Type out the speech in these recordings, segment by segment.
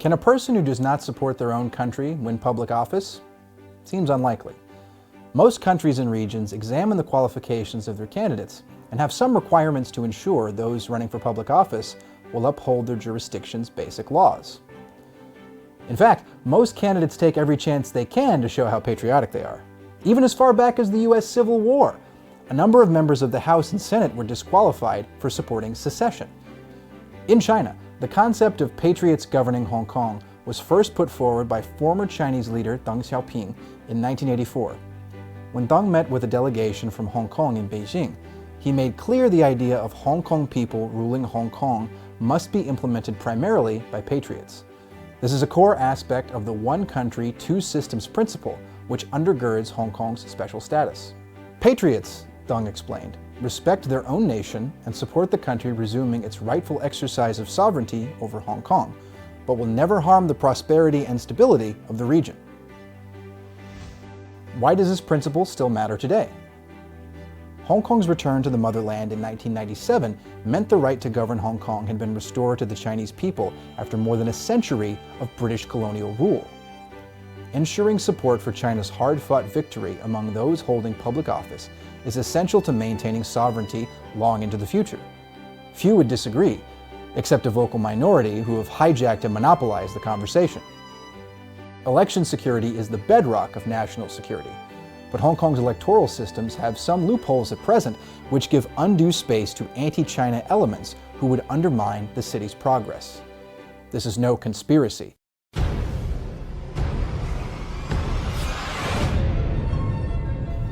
Can a person who does not support their own country win public office? Seems unlikely. Most countries and regions examine the qualifications of their candidates and have some requirements to ensure those running for public office will uphold their jurisdiction's basic laws. In fact, most candidates take every chance they can to show how patriotic they are. Even as far back as the US Civil War, a number of members of the House and Senate were disqualified for supporting secession. In China, the concept of patriots governing Hong Kong was first put forward by former Chinese leader Deng Xiaoping in 1984. When Deng met with a delegation from Hong Kong in Beijing, he made clear the idea of Hong Kong people ruling Hong Kong must be implemented primarily by patriots. This is a core aspect of the one country, two systems principle, which undergirds Hong Kong's special status. Patriots, Deng explained, respect their own nation and support the country resuming its rightful exercise of sovereignty over Hong Kong, but will never harm the prosperity and stability of the region. Why does this principle still matter today? Hong Kong's return to the motherland in 1997 meant the right to govern Hong Kong had been restored to the Chinese people after more than a century of British colonial rule. Ensuring support for China's hard-fought victory among those holding public office is essential to maintaining sovereignty long into the future. Few would disagree, except a vocal minority who have hijacked and monopolized the conversation. Election security is the bedrock of national security, but Hong Kong's electoral systems have some loopholes at present which give undue space to anti-China elements who would undermine the city's progress. This is no conspiracy.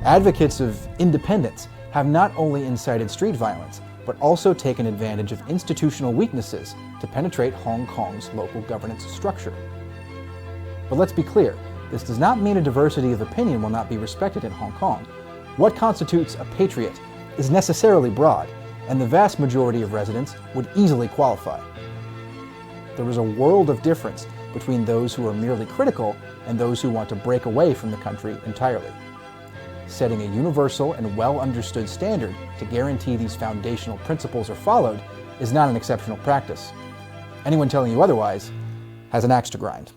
Advocates of independence have not only incited street violence, but also taken advantage of institutional weaknesses to penetrate Hong Kong's local governance structure. But let's be clear, this does not mean a diversity of opinion will not be respected in Hong Kong. What constitutes a patriot is necessarily broad, and the vast majority of residents would easily qualify. There is a world of difference between those who are merely critical and those who want to break away from the country entirely. Setting a universal and well-understood standard to guarantee these foundational principles are followed is not an exceptional practice. Anyone telling you otherwise has an axe to grind.